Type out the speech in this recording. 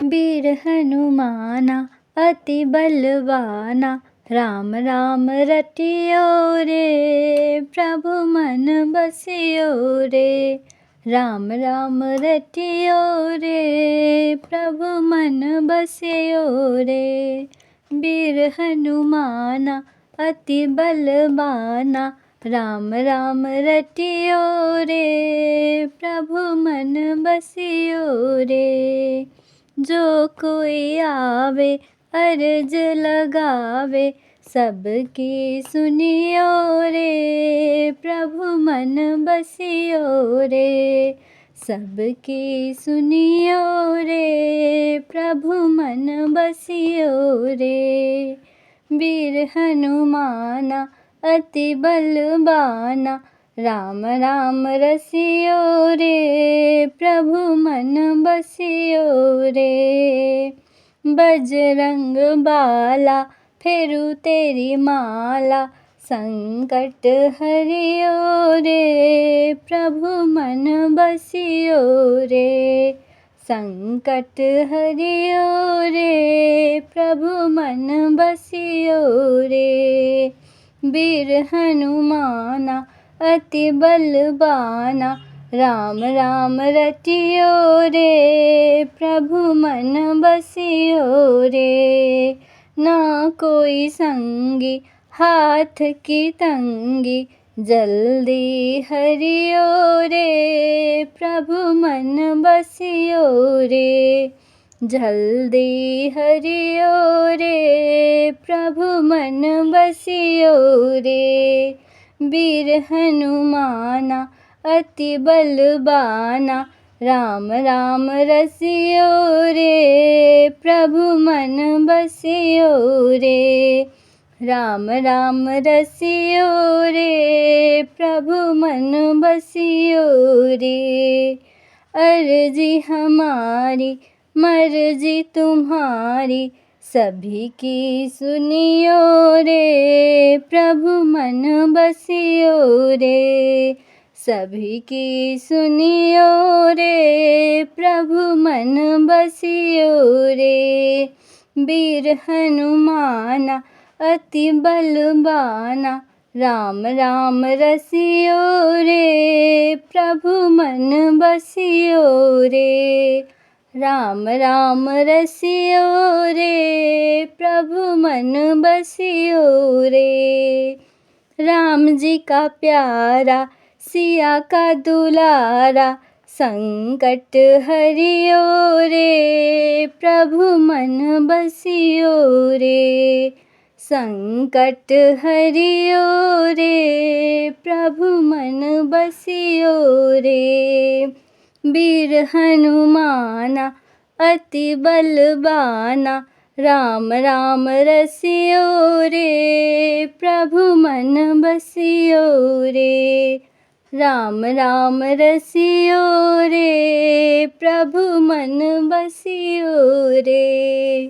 वीर हनुमाना अति बलवाना, राम राम रटियो रे प्रभु मन बसियो रे। राम राम रटियो रे प्रभु मन बसियो रे। वीर हनुमाना अति बलवाना, राम राम रटियो रे प्रभु मन बसियो रे। जो कोई आवे अर्ज लगावे, सबकी सुनियो रे प्रभु मन बसियो रे। सबकी सुनियो रे प्रभु मन बसियो रे। वीर हनुमाना अति बलवाना, राम राम रसियो रे प्रभु मन बसियो रे। बजरंग बाला फेरू तेरी माला, संकट हरियो रे प्रभु मन बसियो रे। संकट हरियो रे प्रभु मन बसियो रे। वीर हनुमाना अति बलवाना, राम राम रटियो रे प्रभु मन बसियो रे। ना कोई संगी हाथ की तंगी, जल्दी हरियो रे प्रभु मन बसियो रे। जल्दी हरियो रे प्रभु मन बसियो रे। वीर हनुमाना अति बलवाना, राम राम रसियो रे प्रभु मन बसियो रे। राम राम रसियो रे प्रभु मन बसियो रे। अर्जी हमारी मर्जी तुम्हारी, सभी की सुनियो रे प्रभु मन बसियो रे। सभी की सुनियो रे प्रभु मन बसियो रे। वीर हनुमाना अति बलवाना, राम राम रसियो रे प्रभु मन बसियो रे। राम राम रसियो रे प्रभु मन बसियो रे। राम जी का प्यारा सिया का दुलारा, संकट हरियो रे प्रभु मन बसियो रे। संकट हरियो रे प्रभु मन बसियो रे। वीर हनुमाना अति बलवाना, राम राम रसियो रे प्रभु मन बसियो रे। राम राम रसियो रे प्रभु मन बसियो रे।